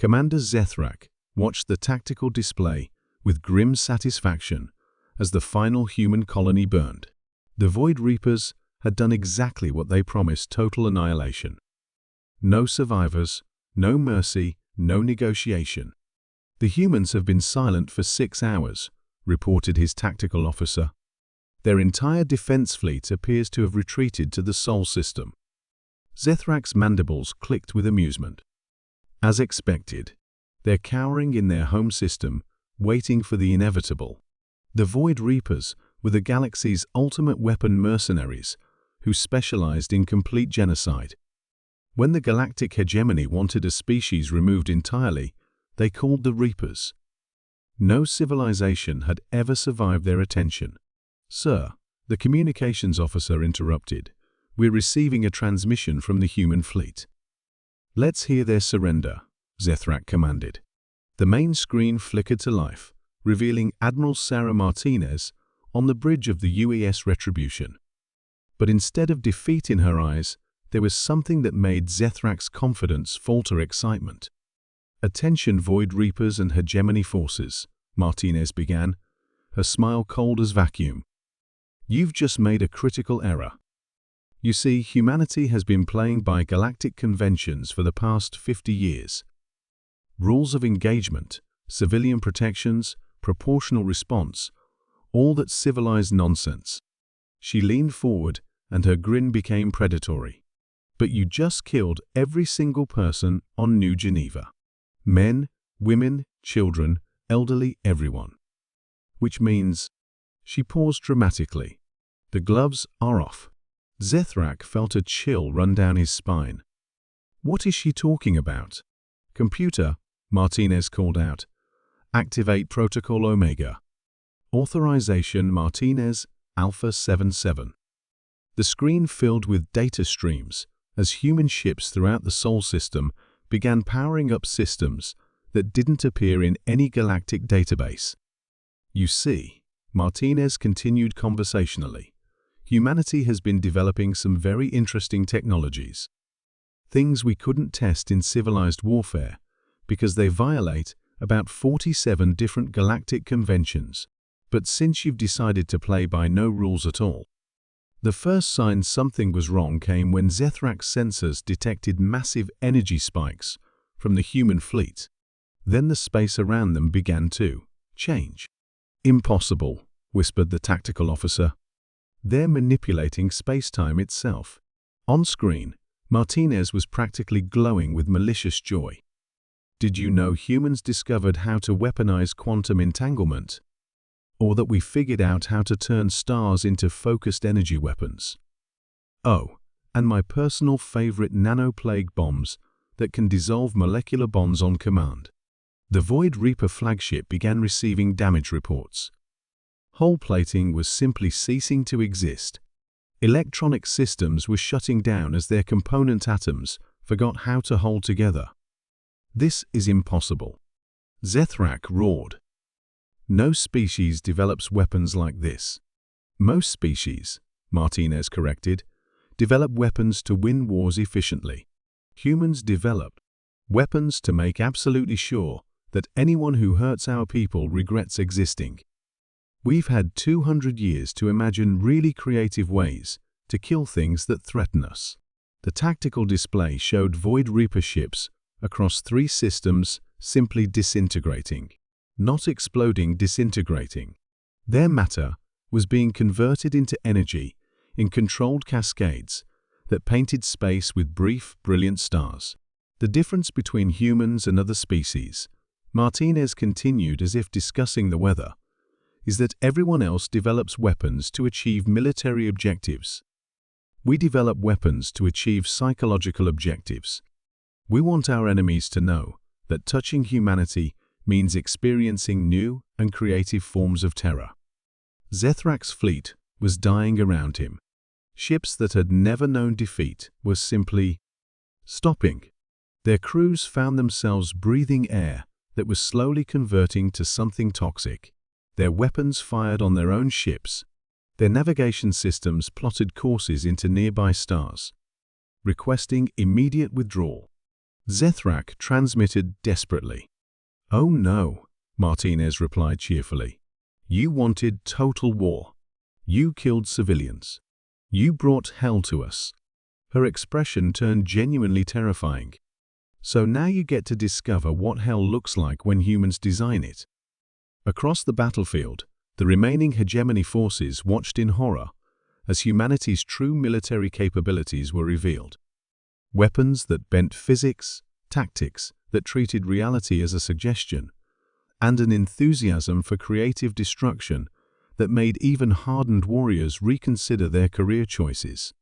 Commander Zethrak watched the tactical display with grim satisfaction as the final human colony burned. The Void Reapers had done exactly what they promised: total annihilation. No survivors, no mercy, no negotiation. "The humans have been silent for 6 hours," reported his tactical officer. "Their entire defense fleet appears to have retreated to the Sol system." Zethrak's mandibles clicked with amusement. As expected, they're cowering in their home system, waiting for the inevitable. The Void Reapers were the galaxy's ultimate weapon mercenaries who specialized in complete genocide. When the galactic hegemony wanted a species removed entirely, they called the Reapers. No civilization had ever survived their attention. "Sir," the communications officer interrupted, "we're receiving a transmission from the human fleet." "Let's hear their surrender," Zethrak commanded. The main screen flickered to life, revealing Admiral Sarah Martinez on the bridge of the UES Retribution. But instead of defeat in her eyes, there was something that made Zethrak's confidence falter: excitement. "Attention, Void Reapers and Hegemony forces," Martinez began, her smile cold as vacuum. "You've just made a critical error. You see, humanity has been playing by galactic conventions for the past 50 years. Rules of engagement, civilian protections, proportional response, all that civilized nonsense." She leaned forward, and her grin became predatory. "But you just killed every single person on New Geneva. Men, women, children, elderly, everyone. Which means—" She paused dramatically. "The gloves are off." Zethrak felt a chill run down his spine. What is she talking about? "Computer," Martinez called out. "Activate Protocol Omega. Authorization Martinez, Alpha 77. The screen filled with data streams as human ships throughout the Sol system began powering up systems that didn't appear in any galactic database. "You see," Martinez continued conversationally, "humanity has been developing some very interesting technologies. Things we couldn't test in civilized warfare because they violate about 47 different galactic conventions. But since you've decided to play by no rules at all..." The first sign something was wrong came when Zethrak's sensors detected massive energy spikes from the human fleet. Then the space around them began to change. "Impossible," whispered the tactical officer. "They're manipulating space-time itself." On screen, Martinez was practically glowing with malicious joy. "Did you know humans discovered how to weaponize quantum entanglement? Or that we figured out how to turn stars into focused energy weapons? Oh, and my personal favorite nanoplague bombs that can dissolve molecular bonds on command." The Void Reaper flagship began receiving damage reports. Hull plating was simply ceasing to exist. Electronic systems were shutting down as their component atoms forgot how to hold together. "This is impossible," Zethrak roared. "No species develops weapons like this." "Most species," Martinez corrected, "develop weapons to win wars efficiently. Humans develop weapons to make absolutely sure that anyone who hurts our people regrets existing. We've had 200 years to imagine really creative ways to kill things that threaten us." The tactical display showed Void Reaper ships across 3 systems simply disintegrating. Not exploding, disintegrating. Their matter was being converted into energy in controlled cascades that painted space with brief, brilliant stars. "The difference between humans and other species," Martinez continued as if discussing the weather, "is that everyone else develops weapons to achieve military objectives. We develop weapons to achieve psychological objectives. We want our enemies to know that touching humanity means experiencing new and creative forms of terror." Zethrak's fleet was dying around him. Ships that had never known defeat were simply stopping. Their crews found themselves breathing air that was slowly converting to something toxic. Their weapons fired on their own ships. Their navigation systems plotted courses into nearby stars, requesting immediate withdrawal. Zethrak transmitted desperately. "Oh no," Martinez replied cheerfully. "You wanted total war. You killed civilians. You brought hell to us." Her expression turned genuinely terrifying. "So now you get to discover what hell looks like when humans design it." Across the battlefield, the remaining hegemony forces watched in horror as humanity's true military capabilities were revealed. Weapons that bent physics, tactics that treated reality as a suggestion, and an enthusiasm for creative destruction that made even hardened warriors reconsider their career choices.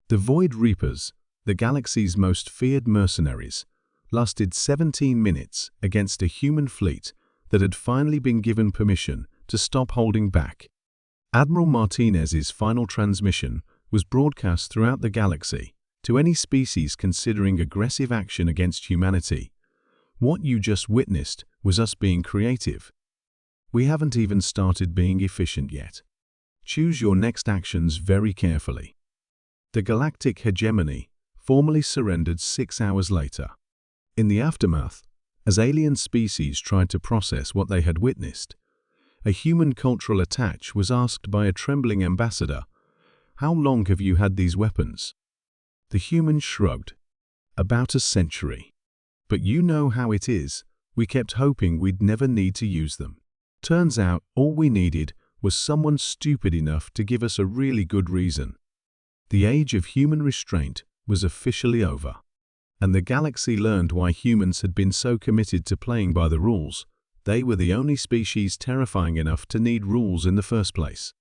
The Void Reapers, the galaxy's most feared mercenaries, lasted 17 minutes against a human fleet that had finally been given permission to stop holding back. Admiral Martinez's final transmission was broadcast throughout the galaxy to any species considering aggressive action against humanity. "What you just witnessed was us being creative. We haven't even started being efficient yet. Choose your next actions very carefully." The galactic hegemony formally surrendered 6 hours later. In the aftermath, as alien species tried to process what they had witnessed, a human cultural attache was asked by a trembling ambassador, "How long have you had these weapons?" The human shrugged. "About a century. But you know how it is, we kept hoping we'd never need to use them. Turns out all we needed was someone stupid enough to give us a really good reason." The age of human restraint was officially over, and the galaxy learned why humans had been so committed to playing by the rules. They were the only species terrifying enough to need rules in the first place.